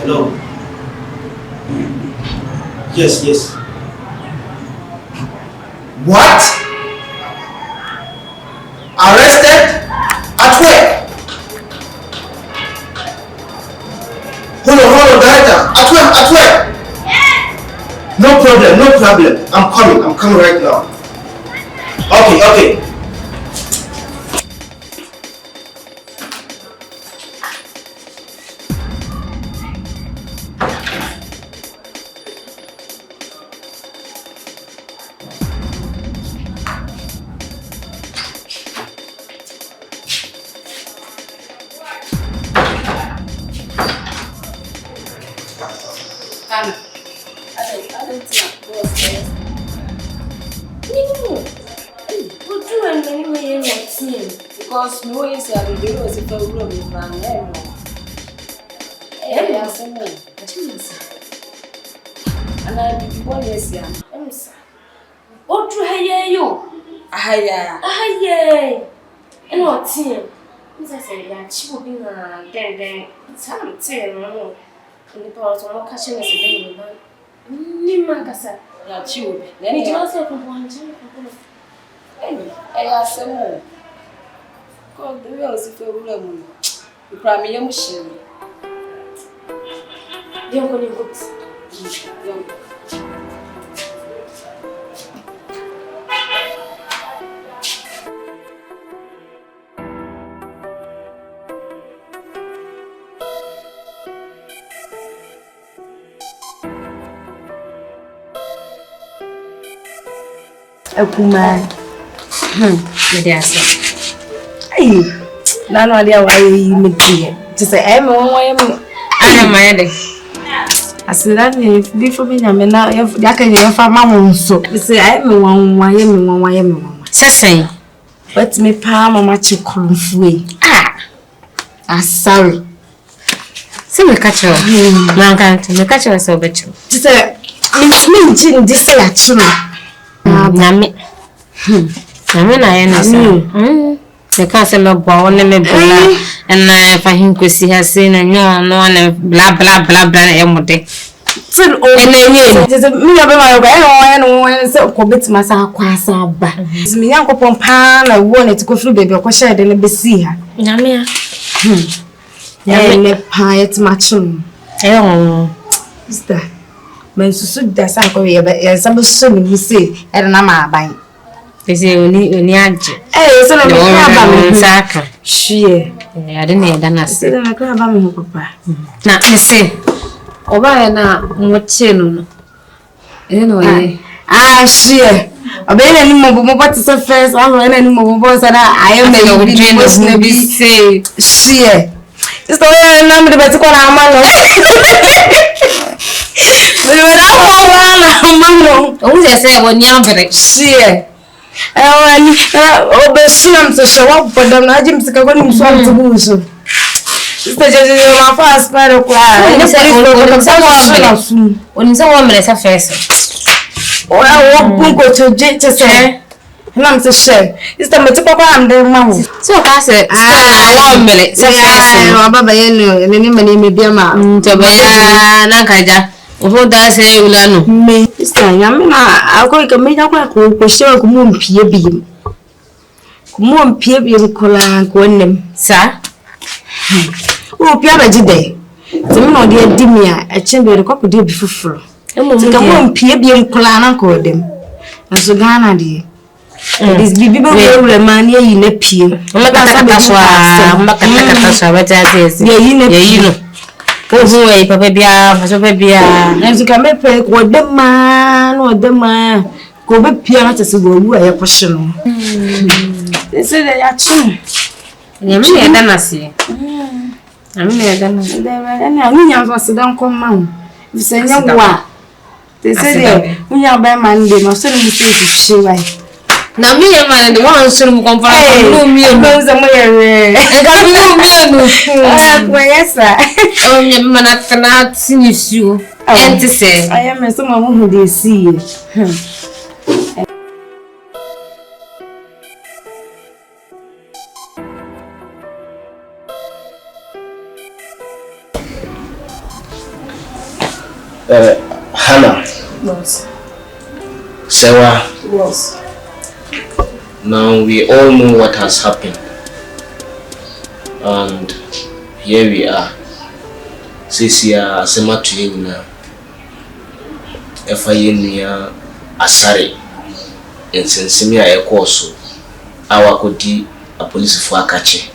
Hello. Yes, yes. What? Arrested? At where? Hold on, director. At where? No problem. I'm coming right now. Okay. Because no is a video was a room in Random. Eh, some more. And I did 1 year. What do I hear you? Aye. And what team? Mrs. said, she will be then some tea no. In the part of catching us again. Nimangasa, ya chill. Then it also from 1 gym. Eh, some more. God, the real is if you're room. You cry me, young machine. Young on your books. Young. Akuma. Yes. Hey, Nana Boakye me to say I'm my day. I said that before me now that can you find my so say I'm one. Say, but me pa mama chikulufue. Asare. See me catch her. Man can't me catch her so better. To say me chin this say actually. Nami na say. The castle of Bowen and Bella, and if I him could see her saying, and no one blah emode. So, oh, it is a me of my and so commit myself quite bad. It's me, Uncle Pompan. I wanted to go through baby or share and be see her. Yamia. Yammy pie matching. Oh, is that? My suit does not go here, but some swimming, you see, and an ama buying. They say only so no Saka. She, I didn't know that. I said, I can't buy me, Papa. Now, you say, Oba na mwachenu. Anyway, she. A baby any more what is the first I'm any more boys and I am a be say she. It's the way I number the better call our man. Oh, they say when you're she. Obesuna mtosho wako pada mnaji msikakoni mswali tubuso. Sister Jeje ma fast pale kwa. Unisa wa mresa fesa. Oya wopungo choje chese. Na mtoshe. Sister mtipa kwa amde mamu. So kase wa mresa fesa. Wa baba yenu nini mani mebia ma. Tobaya na kaja. Oho da se ulano. Me. Sister nyamina akoi kamenya kwa ko kumumpie biem. Kumumpie biem kola ko nem. Sa? O pia ba jide. Temi no de adimia e chembe ko ko de bifufuro. Kumumpie biem kola na ko dem. Aso Ghana de. This bibi ba wure mani yi na pie. Mbakata so beta ase. Yi no. Oho e papa bia, faso papa bia. Enso ka mepe ko dema ko be pia na tese go wu aye kwhye no. Ese de ya chi. Nyame ne da nase. Nyame ne da nase. Na nya so sedan ko ma hu. Bise nya wa. Ese de nya ba man de no so ni se hihye wai. Na mi e man de wan so mu konfara ko mi e no zo mo ye. E ga mi e no. Ko yesa. O mi mana kana tinisiu. Enti se. I am so ma hu de si. Hannah. Boss. Sarah. Boss. Now we all know what has happened. And here we are. Sisia Sematu na Efayenia Asare. And since me I so our kodi a police for a catch.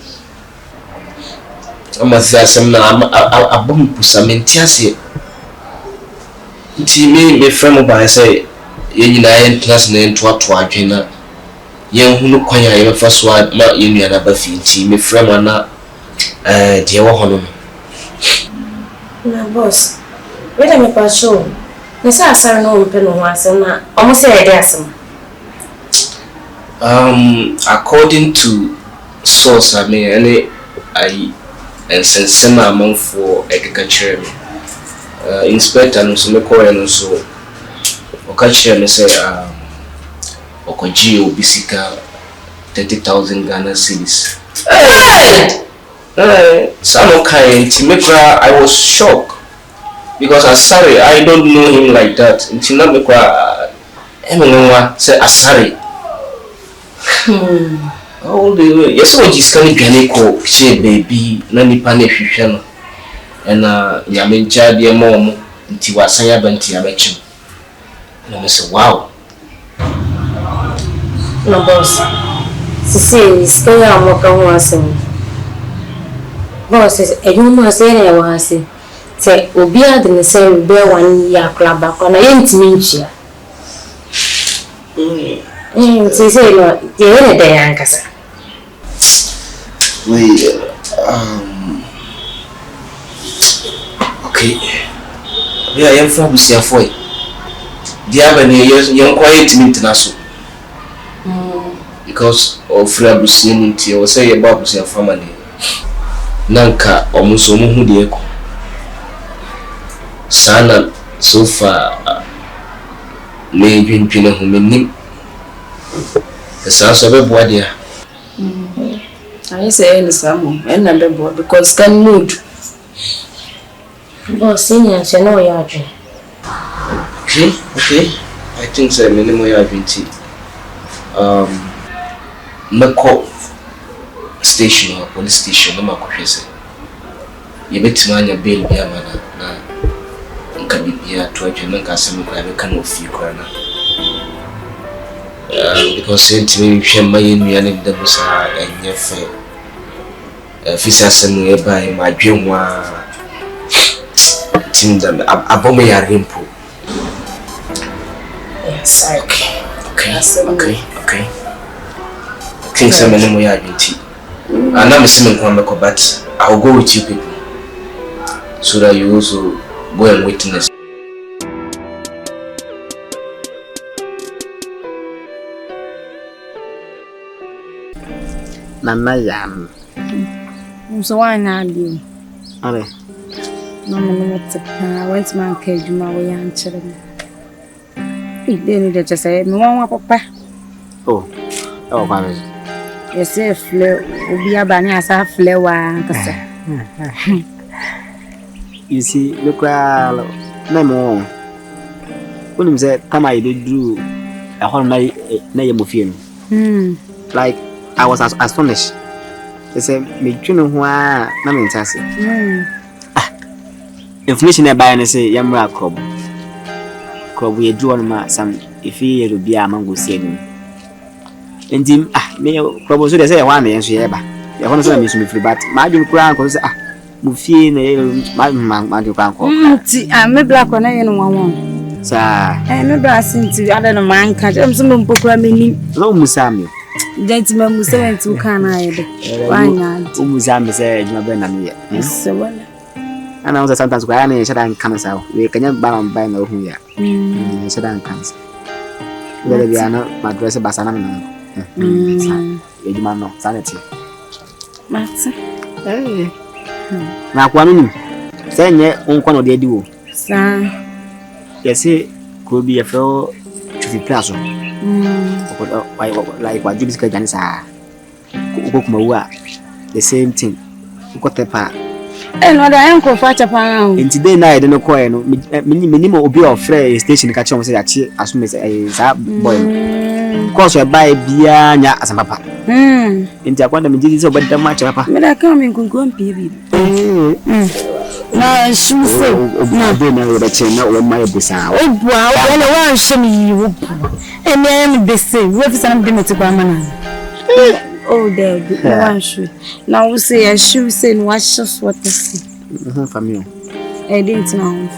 I must say some a bomb pusamentiase. Me friend by say yen class name to Adwena. Yen who kwanya ye first word ma yen na ba fi me friend na dear hono. Na boss. Wait a minute for show. Na say Asare no mpe no ho asem na almost say dey asem. According to source, I mean, I and sensema among for agriculture. Inspector no so me call and so okachire me say okoji obisika 30,000 Ghana cedis. Some kind to make I was shocked because Asare I don't know him like that. Until now me say Asare. All the way. Yes, what is coming Ganeko, she baby, Nani Panefishano, and Yaminja, dear mom, until Wasaya Banti Amechen. And I said, wow. No, boss. See, stay on what I was saying. Boss says, a woman say I was saying, say, Obia the same bear 1 year club back on a ain't minchia. Say, no, you're in a day, Ancasa. Okay. We are young folks here for it. The other young quiet international. Because of Frabusinity or say about your family. Nanka almost who the echo. Sana so far may be in Pina whom in the sounds of a body. I say any some and number board because can mood. Boss, senior, she know your dream. Okay. I think so. Minimum you have been tea. Mako station or police station, no Mako say. You bet man your bail be a man na can be here to a German castle. I can of you corner. Because sent me my in the Musa and your fair. Fisasem whereby my dream was team them abome a rimpo. Yes, Okay. Think some of them we are beauty. And I'm assuming but I'll go with you people so that you also go and witness. Nana Yam. So why not you? Ale. No, went to my cage, my way and children. They needed to say, no, papa. Oh, Papa. You say, Flair will be a banner as a flower. You see, look, no more. When you said, come, I did do a whole night, name of you. Like, I was astonished. They said, make you know who I am in Tassie. Information about and say, Yamra Cobb. Cobb, we do on some if he will be a mango saying. And Jim, may probably say one answer, but you want to miss me free, but my new crown goes, Muffin, my magic uncle. I'm a black one, I know one. Sir, I'm a blessing to other than man, catch them some programming. No, Musami. Gentlemen, who say to can I? Why not? Musami said, you know, Benami. Yes, so well. And I was sometimes when I said I'm cancer. We can bound by no here. Said I'm cancer. Whether we are not my dress by Sanam. You man know sanity. Master. Now, one say, yeah, uncle of the duo. Sir. Yes, it could be a fellow to the plaza. Like what Judy's Gansa. Kumawood. The same thing. Got the part. no da enko fa chapa nti dey na ide no koe no minimo obi of free station ka chom say achi asum say sa boy cause you buy bia nya asambapa nti akwanda mjiji so bada match papa me da ka me nkunkum bibi na shuse na dey na we che na o mai busa obua wala wa shemi wo ene am bese we fi sanam de meti kwa mana oh there one shoe now we say a shoe say no wash what to see family I didn't know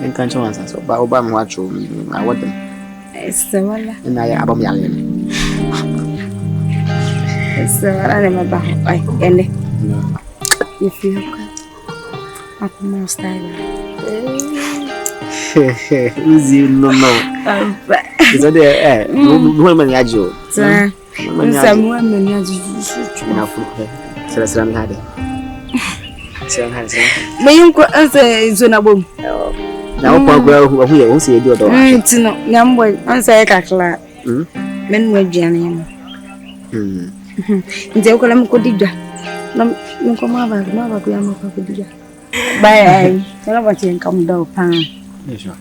en kan chwa sa so ba oba me wacho I want them wala na ya abam yale wala ne maba ai ene if you akuma style easy no is there no man yajo Samuel many na fuke sera mi hade Mayin ko ansa zo na bom na o pa gwa hu ye o se di odo wa tino nyambo ansa e kakla men mo aduane mo nje ko lam ko digwa na ko ma ba ko ya ma ko digwa bye ai na ba tin kam do pa sure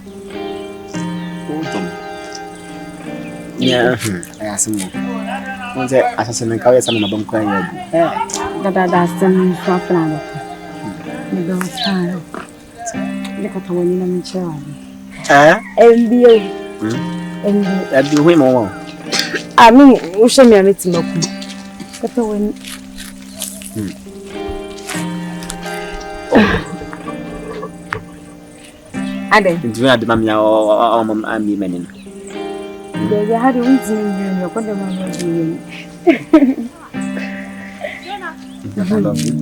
yeah I assume once assassin ka ya sama mabam ko ya da sem fa plan me do pa le ko to ni na mi chawa MBO MBO hu mo ami o she mi ameti maku ko to woni ade nti ade mam ya o mam ami menin Baby, how do we do you? What the man doing? I love you.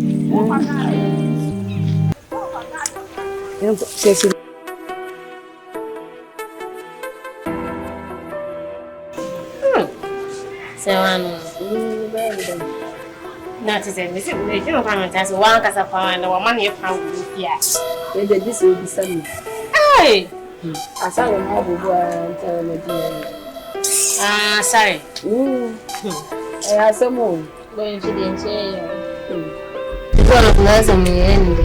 Not to say, Miss, you don't come and tell one cast of power and one money of power. Yes, Maybe this will be sunny. Hey, Asare na bo and tell me. Sorry. Asamo. Going to the chair. One of nice and me end.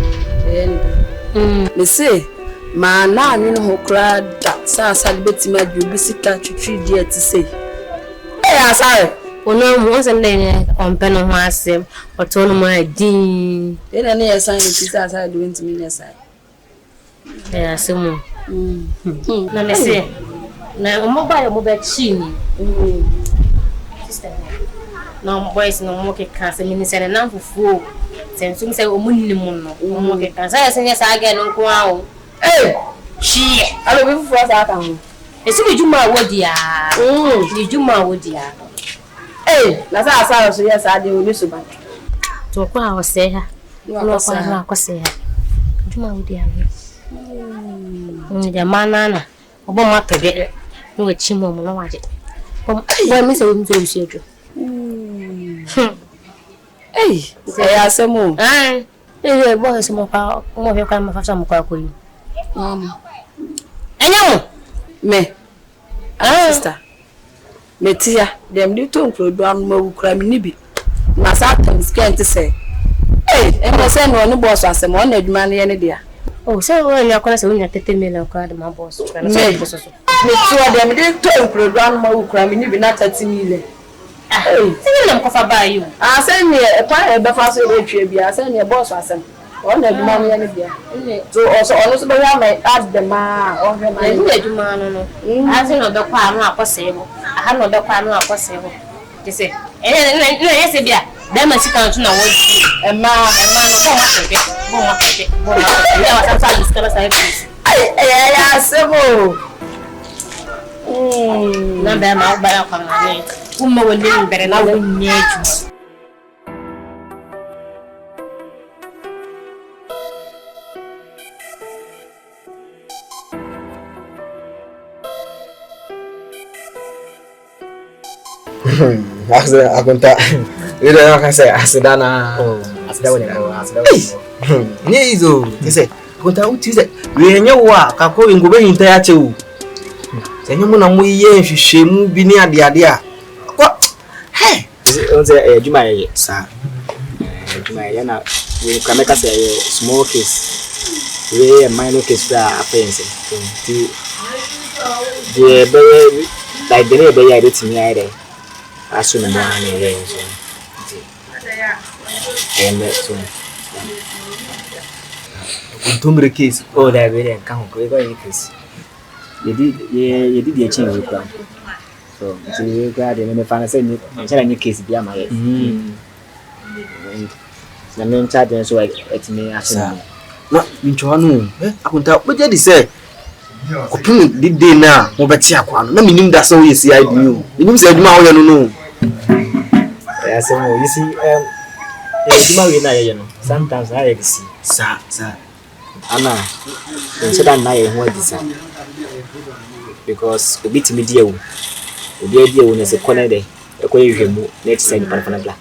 Me say, ma na ni no kra da sa asale betima bi sika twitwi die ti say. Asare. Ono mo se ndene ompe no ho asem, oto no mo adin. Ena ne ya sign ti sa asare do ntimi ne sai. Asemo. Na me say na mobile mo be chini. Sister. Na boys no mo ke kan se mi se na fufu. Se nsum se o munni mu no. Mo ke kan se se sa aga no ko a o. Shi. Alo bi fufu sa aka ho. Esi bi juma wodi a. Ni juma wodi a. Na sa asara so yes ade oni so ba. To ko a o se ha. No ko se ha. Juma wodi a. Ni mana obo ma pebe. No chimo mo no waje. Boy me se we mzo usiejo. Asemo. Boy se mo pa mo fe kan ma fa mo kwa ko yi. Enyamu Me. Sister. Metia dem ni to nkrodo anu ma wukura mi ni bi. Na sa tam skent say. E say no no boss asem on adwuma ne ye ne dia. Oh, say we nya kona se we nya 30 million kwa de ma boss. Na so boss so. Metia dem ni to nkrodo anu ma wukura mi ni bi na 30 million. Say na ko fa ba you. Say ne e kwa e be fa so e twa bia say ne boss asem. On adwuma ne ye ne dia. So also on so be ya me add the ma on the ma. Ni adwuma no no. Ase no be kwa anu akose bo. Aha no be kwa anu akose bo. Ti say na yes bia. Dem ma sika ntu na wodi. E ma no ko ma tebe. Bo ma tebe. Ya wa sa discourse sai please. Asemo. Na be ma ba ya kwa na ni. Umma woni mbere na wonni eju. Akunta ile nakase asidana ni hizo tese akunta utize wenye wa kako ingube hinta yache u senye muna muiye hwehwemu bi ni ade a kwa onze juma ye sa juma ye na we can make us a small case. We a minor case that happens. The like the neighbor I did to me either. As soon as and so Tumbre case. oh that really can't go in case. You did the change with them. So you glad and if I say any case be my na men charge so at me asem na ntwa no akunta oje di say kopim di day na mo beti akwa no na minim da so yesi ID o minim say aduma wo ye no no asem o you see aduma we na ye no sometimes I see sa ana so that na ye ho adisa because obi timi die wo na se kone de ekoye hwemu next side pan bla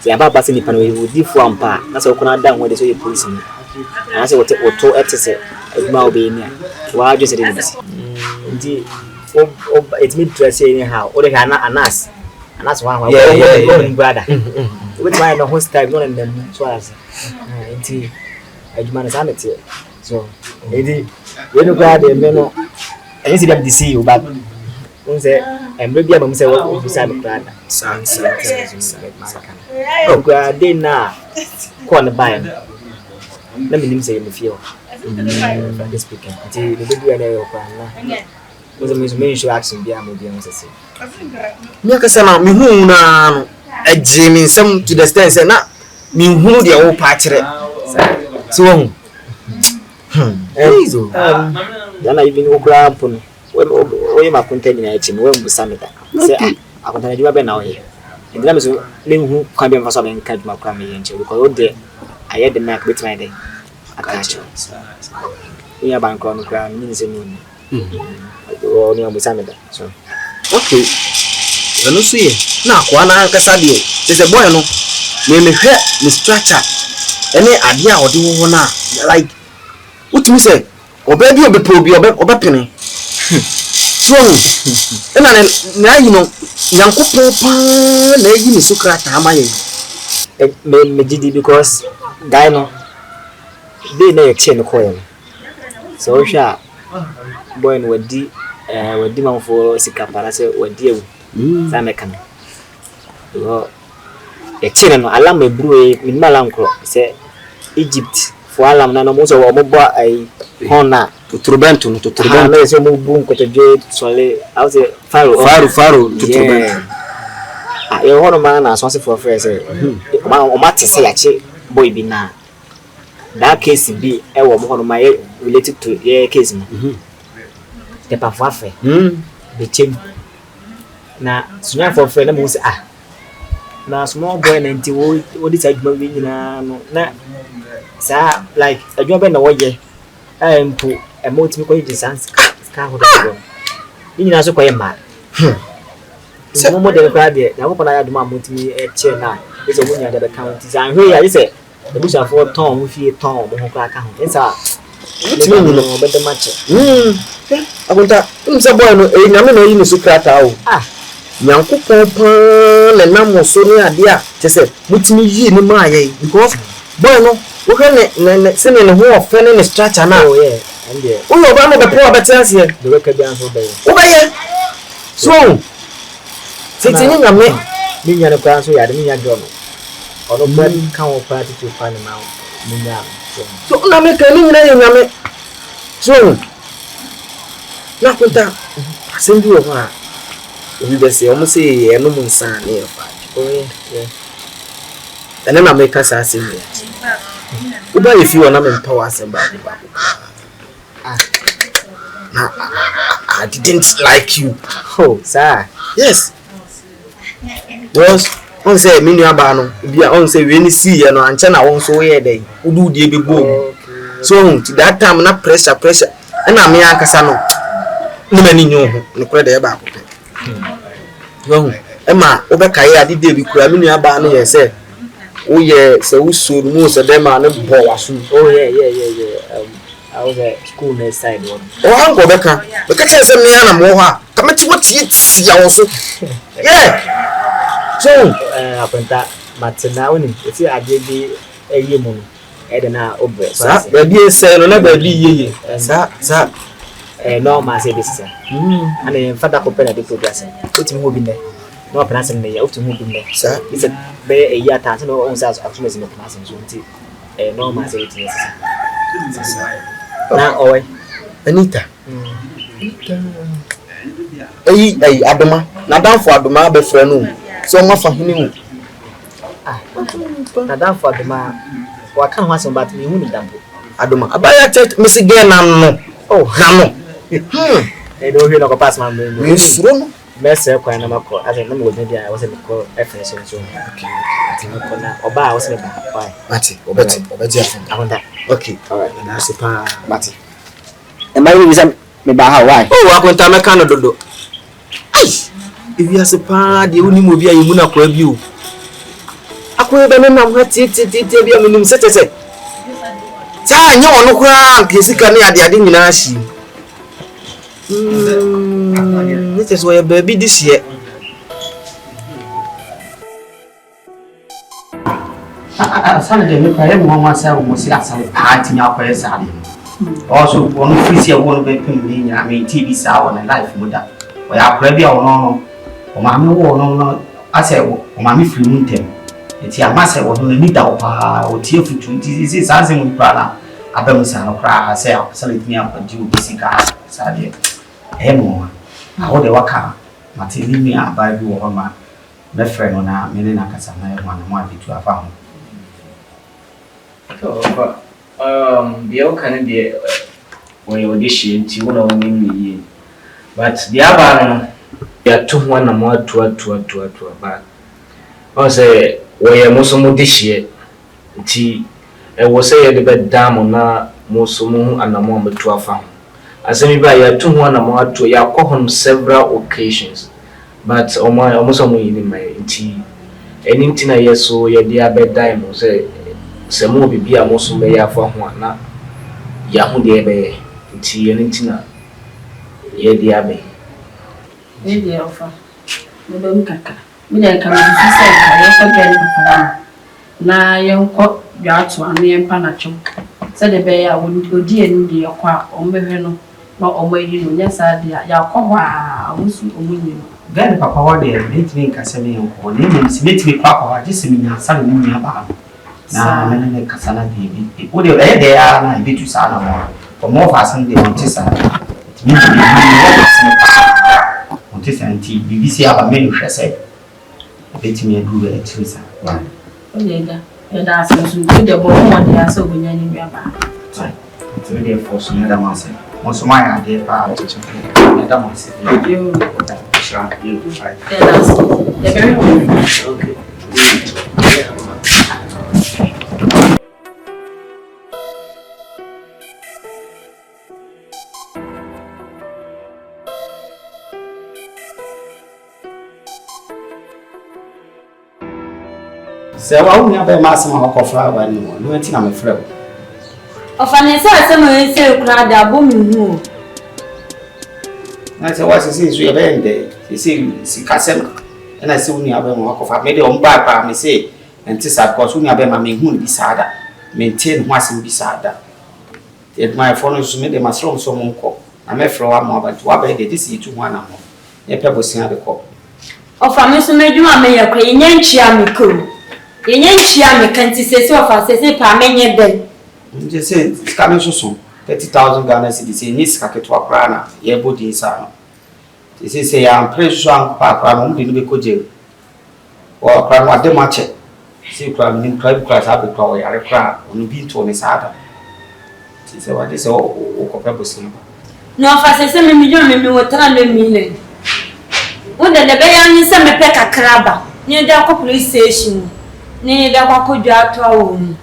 ya baba se nipa no we di fu ampa na se okona da ho de so ye police ni na se woto etese aduma obi ni wa adwo se de bisi ndi it me dress anyhow o de anas wa brother with my no hostile no and them so as ndi aduma na sanete so ndi we no brother me no any see them dey see you but unse maybe am say what you say brother oh god dey na kon buy let me say me feel frankly speaking until the do any of na was me show action be am be am say me ka say na me hu na no eje me nsem to the extent say na me hu de wo pa kire so ezo yana even okra pon we ma content na echi we musamita say akonta juma be na oye ndina me so le hu kwa be mfaso be nka juma kwa me yenche because o de aye de mark bit my day attach we ya ban kwa no kwa ni se no o ni musamita so okay eno so ye na kwa na kasa de o se boy no me hwe ni structure ene ade a ode wo na like what me say obebi obepo bi obepene so ena na yi no nyankopon pa na yi ni sukrata amaye me gidi because guy no dey na exchange ko yen so sha boy no wadi man for sika para se wadi ewu sa mekan so exchange no alam e bru mi malam ko se Egypt for alam na no mo so wo bo ai hona turbento no turbento na so mo bu ko to je sole I was faro turbento e hono ma na so se for fresh o ma te se ya che boy bi na that case be e wo mo hono ma related to your case no te pa fafe be chem na sunya for fresh na mo se na small boy na nti wo di side man bi nyina no na sa like adwo be na wo ye empo emotimi ko yi sans ka ho do ni nyina so ko ye ma se mo de kwa de na ko na ya do ma motimi e che na e so mo nya de be count san hwe ya se e bu sha for ton mo fie ton mo ho ka ho nsa motimi ni no be de ma che akunta se boy no e nyame na yi ni sukrata o nyankopon pa na nam so ni ade a che se motimi yi ni ma ye because boy no wo ka ne se ne ho ofe ne structure na oh yeah and there wo yo ba mo be po betia se de we ka bian so be wo ba ye so titi ni nyame ni nya ne kwa so ya de ni nya do no ono ba kan wo party to fan ma ni nya so na me ka ni nyina ye nyame so na kunta asembi wo ha obi be se o mo se eno mo nsan ne fa oh yeah ene na me ka sa asembi uba if you na me power asemba I didn't like you. Oh, sir. Yes. Because on say me nua ba no bia on say we ni see ye no anche na won so ye dey udu die be bo so that time na pressure na me ankasa no ni mani nyu ho no kure dey ba ko pe yo e ma obeka ye ade dey bi kura me nua ba no ye say o ye say wo so mu so dem ma no bo waso oh yeah I was at school next side one oh an go beka say me na mo ho a kamati what ye ya wo so yeah so apenta matena oni eti agedi ɛyɛ mu ɛde na obrɛ sa baby sɛ no na baby yeye sa normal say this sir and in fact ko pena de progress otimi ho bi ne no pena se ne ya otimi ho bi ne sa is be a year time no on say actually is no pena se so nti normal say it is na owe Anita Ay adoma na danfo adoma be frɛ no so ma fa hini mu na danfo adoma wa kan ho asem bat me hu ni dampo adoma abaya chat me se ge na no na no don't hear no pass man me suro no mess kwa na makọ as in no go dey I was in the reference so okay ati makọ na oba I was in the why mati obeti afọ ahonda okay all right na se pa mati am I reason me ba how why akwenta me kan dodo ai ebi ase pa de oni mo bi ayi na kwa bi o akoye be nam ha ti bi amunum se ta nya ono kura kesika ne ade nyina ahyi nite so ye baby this year Asare de me pare mo ma sa mo si asare party nya kwa asare also one free see one be pim ni nya me TV sa won life mo da o ya kura bia ono o ma me wo no ase o ma me free mu ntem eti amase wo no ni da o pa o tie futu nti si sa se mo pra na abam sa no kra se asare timi apadi o bisika sa de emo awo de waka matini mi abai bi wo ma me friend na me na kasa na e ho na mo abitu afa ho the can be when you audition to one of them, but the other are 2 1 and more 2 but I say, where most of this year, tea, I was say the bed dam on na most and a moment to a farm. As I by your 2 1 and more 2, you call on several occasions, but on my almost in my tea, anything I yes, so your dear bed diamond say. Se mo bibia mo so be ya fa ho ana ya ho de be nti ye ntina ye de abe ye de ofa mo do nkaka mi de ka mi se ka ye ko de papa na ye nko ya to anu ye mpa na chum se de be ya odi enu de yakwa o mehwe no na o mayi no nya sa de ya ko wa amusu omunyi no gani papa wa de ntimi nkasa me nko ne mi se metimi kwa kwa jisi mi nya sa no mi aba na mene kasana bibi o de de ya na bitu sa na mo for more fasten de on tisa mi on tisa nti bibi si aba menu hwese beti mi adu e tisa o de da so so de bo mo de asa obunya ni bia ba so de force na da ma se mo so ma ya de pa na da ma se yo da sha you right de very okay se wa hu nya be ma asema hokofra ba ni mo no enti na me frɛ ofanese asema ese kura da bo mi hu na se wa se so ye be nde se kasem na se hu nya be ma hokofra me de on ba pa me se enti sa because hu nya be ma me hu bi saada maintain ho asem bi saada it my phone so me de ma strong so mo nko na me frɛ wa mo ba to wa be de this yitu ho ana mo ye pe bosia de ko ofame so medwuma me yakwa yenye nchia me ko yenye nchia me kanti sese ofa sese pa menye den nje se scamming so 30,000 Ghana cedis ni skaketo akra na ye bodi sa no se ya pressure an pa akra no mbi ni be koje o akra no ade mache se kra ni tribe class abe kwa o yare kra onu bi to ni sada se wa de se o ko pepo sin no ofa sese me million me wotara no million wonde de be ya ni se me pe kakraba ni de akọ police station ni de akọ kodwa ato awo ni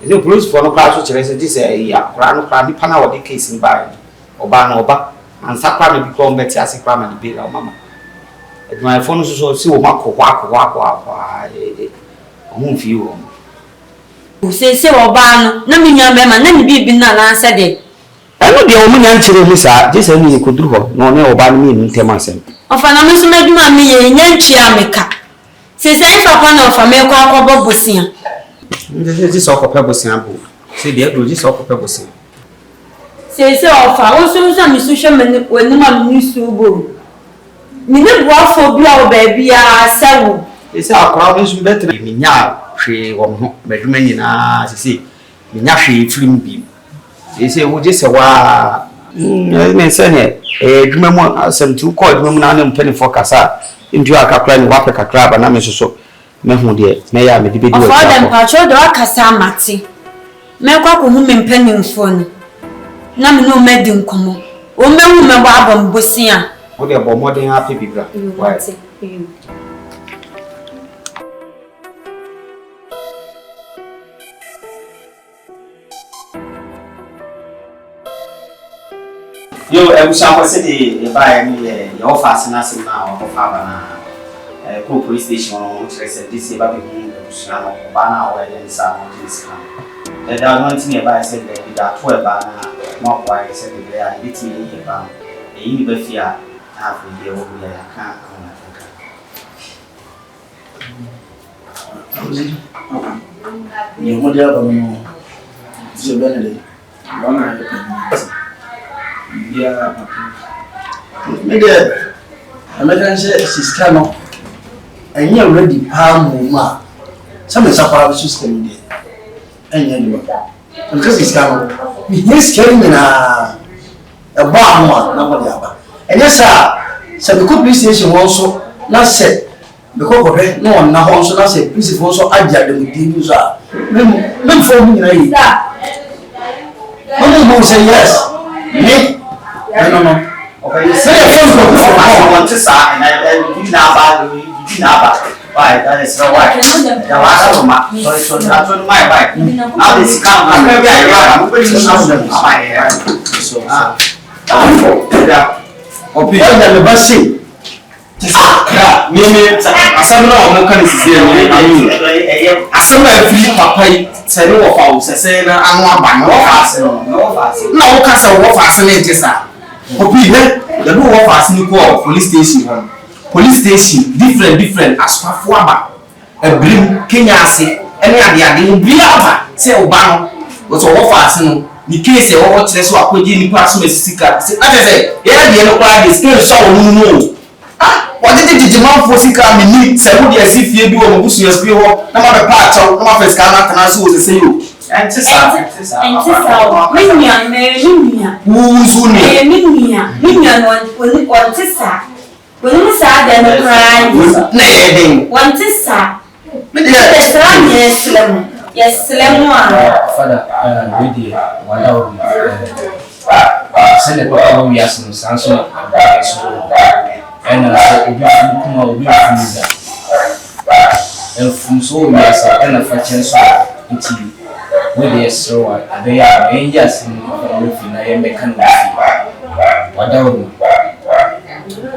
the police for no class so chere se this ya kra no kra ni pana wo de case ni ba oba na oba and sakra me bi ko mbeti ase kra ma de be la mama e my phone so si wo makọ o mu fi wo o sese oba no na me nya me ma na ni bi na na ase de eno de o mu nya nchire mu sa this ni ko duru ho no ne oba no mi ntem asem ofa na me so medwuma me ye nya nchia me ka sese papa na ofa me kwa akobo bosia This all couple sample. Say the other just all couple sample. Say offer. Also, some social men when the man news to go. Me ne boa for bia o baby a sewo. It's our crowd is better. Me nya hwe wo ho beduma nyina say me nya hwe film bi. They say wo just wa me say he eduma mu asem tu call eduma mu na na mpani for kasa ndu akakra ni wape kakra ba na me soso me hu de me ya me de bedi wa. For them patcho de akasa mate. Me kwa ko hu me mpani mfo ni. Na me no medi nkomo. O me hu me ba abom bosia. What they are more than happy people. Why? Yo, I'm saying the buy me your fast now of Havana, police station on which I said this is about the banner or any sound of this kind. The not nearby said that 12 banner, not why I said they are getting me about a university. Half a year over there, I can't come. You want to have a benefit. Yeah, maybe American says, Cano, and you're ready, palm, ma. Some is a power system there. And you because it's Cano. He's carrying a bomb, nobody about. And yes, sir, the police station also not said because of no one now also not said police also adjust the details are. Men for me, no say yes. Me? No. Okay, say I want to say, and I did not buy that is so why. The last so that's on my bike. Now this come, I'm going to so Opi ya me basi. Me asabra o mo kan sisi e asabra afiri papa yi se ne wo fa wo se na anu aba no fa se no na wo ka se wo fa se ne tisa opi ne ya do wo fa se ni ko police station different asfafo aba ebrim Kenya ase ene ade mo bi aba se o ba no wo so wo fa se no ni case wo wo kire so akoje ni pa so mesika se atese ya de no kwa de scale so wo no what did the man for sika me ni se wo de asifie bi wo mo busu yaspi ho na ma be pa acho na ma fe ska na kana so wo se yo entisa minya wuzu ni minya no ontisa woni sa da no kran na yeden ontisa me de sa ni islam yes lemu Father, we did one hour. Send a papa we are some Samsung and Kumawood. And from so we are some of fashion so into with the so they are angels in the I am mechanical.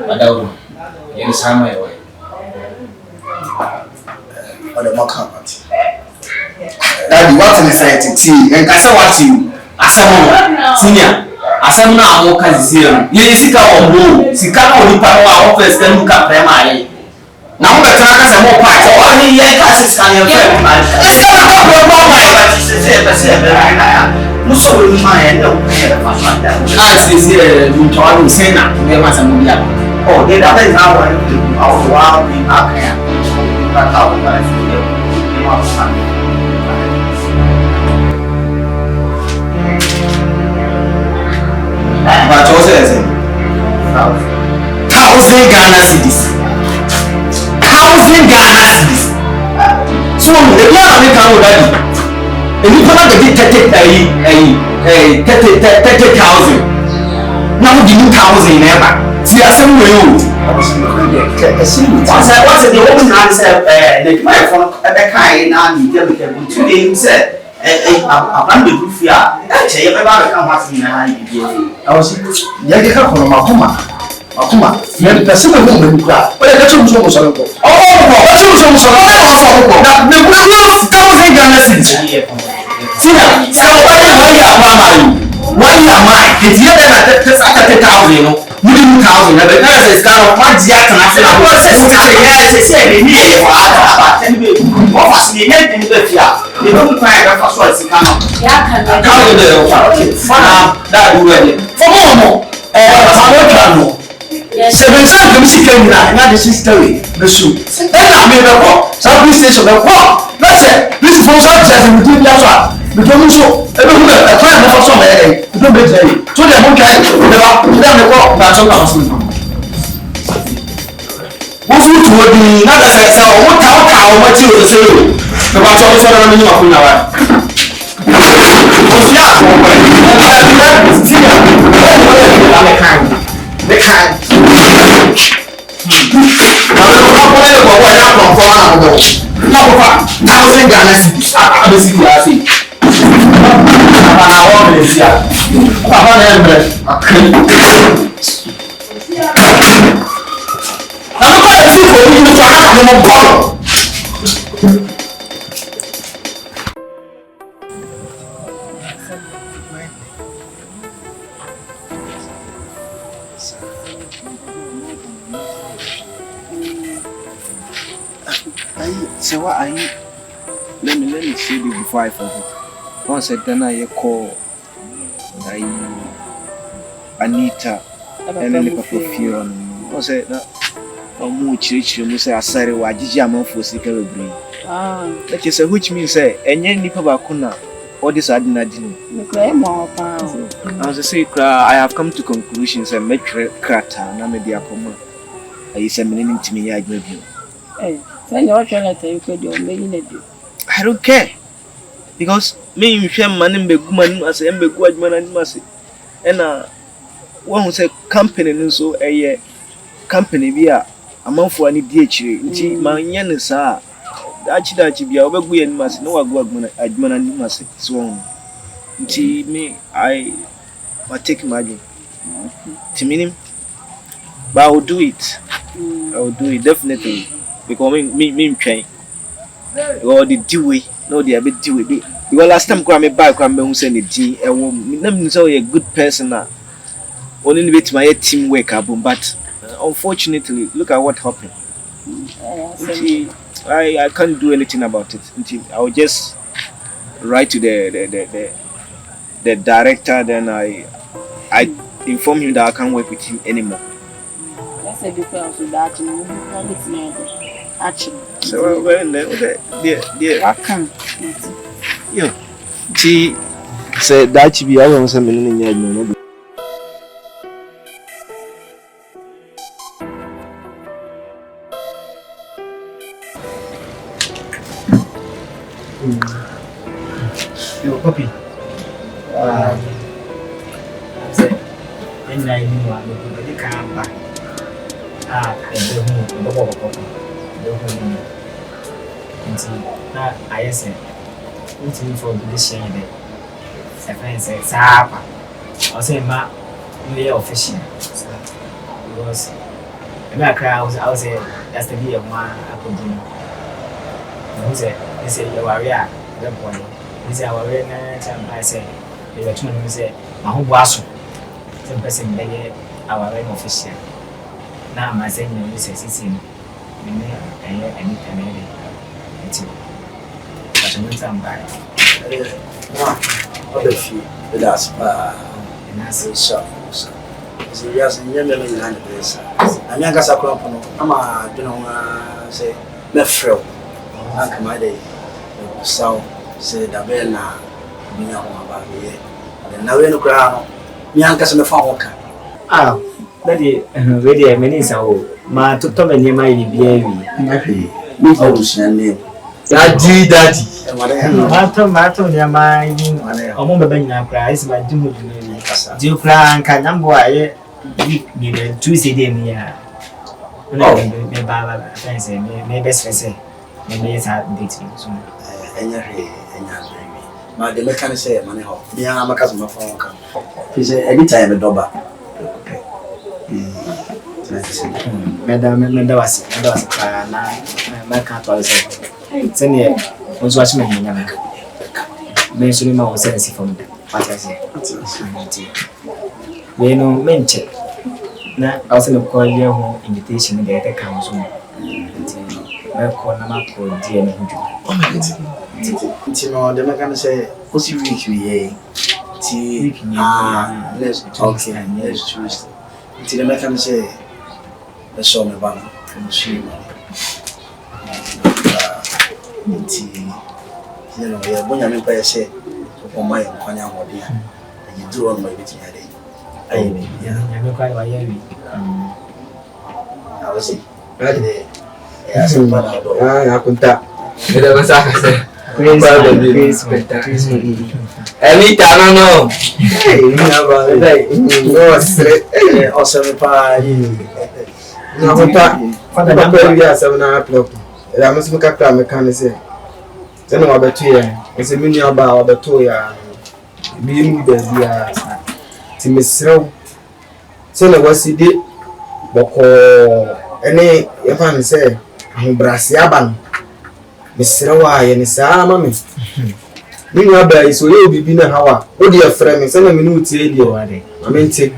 Wadawu. Yes, I'm my way. Or the mock Daddy, what is it? And I said what you senior. Asam na amo kazi ye sika ombo sika na onipa wa office kan ka primary na mo beta ka se mo part o ni ye ka se scan your friend na ko ba se na ya no so we ma ye no fa fa se du to alu se na me ma sa mo ya oh they da is how wa we ma ka ya ka ta o ka se ni ma sa but also as in 1,000 Ghana cedis. 1,000 Ghana cedis. So the plan we can already. And you cannot get 30,000. Now we give 1,000 never. See, I said we old. What's the woman answer? The my phone at the kind and you tell me 2 days said. I'm the Rufia. Actually, everybody can watch me now. I was Yaka from Makuma. The person who will cry. But I got you so much. Oh, what's you so much? Now, the 1,000 Ghana cedis. See now, so why am I? It's here that 30,000, you know. We do 1,000. Because it's kind of one Jack and I said, I was saying, yes, it's a what was the name in the You don't find that for sure. It's come. Yeah, can I? Come in there. Okay. That do ready. For more. I seven times the music came in. Now this is story. The shoe. Then I made a call. Some station. The call. That's it. This is from subject and between the other. Because so everyone a friend of some eh. Don't be there. So they won't get the call. That's all I'm saying. What food to be not as I say, what cow, what you say? The watch all for the minimum of an hour. So what I let me see you before I forget. Once then I call Anita and then the Papa once that you say Asare wa jiji amanfo sika bebre. That you say which means say enye nipa ba kuna all this adinadi no. I was say I have come to conclusions and make krata na me dia koma. I say me nim timi ya adwabio. Send your letter, you could do making it. I don't care. Because me in shame man be guman as a be good man and mercy. And one who say company so a company via a month for any DH. Nti man yan sa that be over good and mercy. No go adman and mercy. So nti me I take margin. To meaning, but I will do it. I will do it definitely. Because me trying. Or the dewey, no, they are a bit dewey. Because last time I back, I'm going to send it. I'm so a good person now. Only bit my teamwork, but unfortunately, look at what happened. I can't do anything about it. I will just write to the director. Then I inform him that I can't work with him anymore. That's a difference with that. Actually, so I can't. Yeah. She said that she be almost a million. Yo, puppy. I said, and I knew I would come back. And the home, I said, waiting for this shade. A friend said, Sapa. I say, Ma, we are official. Because I was that's the year one I could do. They say, you are here, the boy. They say, our real time. I say, you are trying to say, my whole was 10% our real official. Now, my saying, you say, it's him. Anita maybe. It's but I'm not by. What if you with us? And I say, so yes, and you're living in the place. I'm young as a crop. I'm a, you know, say, left frill. I come my day. So, say, the Bella, being a home about me. And now in the ground, young as a phone. Ah, Daddy, ready a minute so. Ma to tome ni mai bibia wi na hwe mi obusia name daddy ma to ni mai ni omo beba nyina kra isi ma dimu ni kasa di kra nka nyambo aye ni the Tuesday day mi ya na me ba friends me best friends me sa date so enya hwe ma de meka ne say mane ho mi a maka so ma fa won ka fi say anytime doba Madam was na can't say. Send here, was watching me. Mentioning my own sense from what I say. We know mention. Now, I was in a call your invitation to get a council. I call Namako, dear. Nti no de meka no say kosi week we ti let's talk next Tuesday. Nti de meka no say the show me ba no shi ma. Nti you know ya bonya me pa say ko mai kwanya hodi a you do on my bit ya dey. Ayi ni ya me kwa wa ya wi. I was see. Right ya so pa na do. Ya kunta. Ele vai sacar você. Anita no. Hey, minha vai. Nossa, awesome pa. Na conta. Fada na peria sabe na plop. Ela mas me captar me can say. Você não abeto ya. Esse menino aba abeto ya. Bi mu be dia. Ti mesreu. Você não gosta de boko ene e fa me say ahobrase aba no. Misrawa ye ni saa mame. Minu aba iso ye obibi na hawa. O de afra me se na minu tie die wa de. Amenti.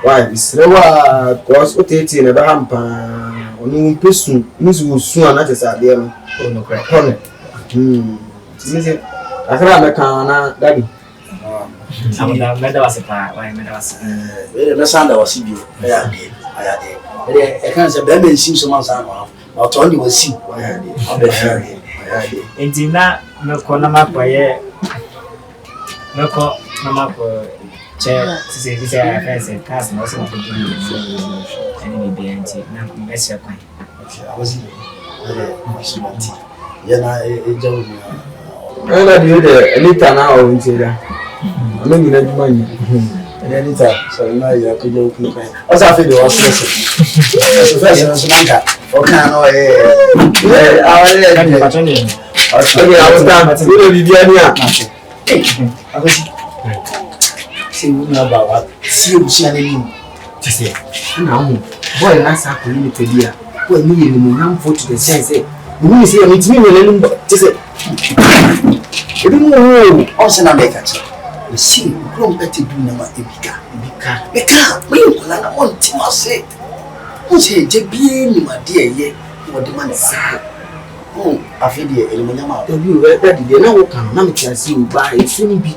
Why misrawa cause o tete na ba hampa. Onu mpesu, musu osu ana te sa de no. O no kra. Kono. Timize. Akra me kan na daddy. Amuna meda wasepa, why meda wase. We na sanda wasibio. Aya de. Aya de. E kan se be be nsim so man sa no. O to ndi wasi. Aya de. O be fere. Enti na meko na makoye meko na mako che sisi afense kas na so ko di ani bi enti na mbesi akwan. Okay, I was in yeah na ejawu na Ana di de Anita na o nti da. Ana ni na duma ni. Anita so na ya ko jawu ku kan. Asa fe de o stress. So first so manka. O kan no awale Kan patron ni. Asare awuta ni bibia ni a. Akosi. Se una ba wa si o si ani ni. Tese. Na hu. Boy na sa ko ni pedia. Boy ni ye ni mo nam for to the sense. Ni se mi timi we le tese. Ebi mo o se na make acha. Si krom peti du na ma ebika. Beka, me nkola na on tima se. Nse je bi ni ma de ye. Wo de man sa. Afidi ele mo nyama. Ebi we daddy de na wo kan na me tiasi o ba e fini bi.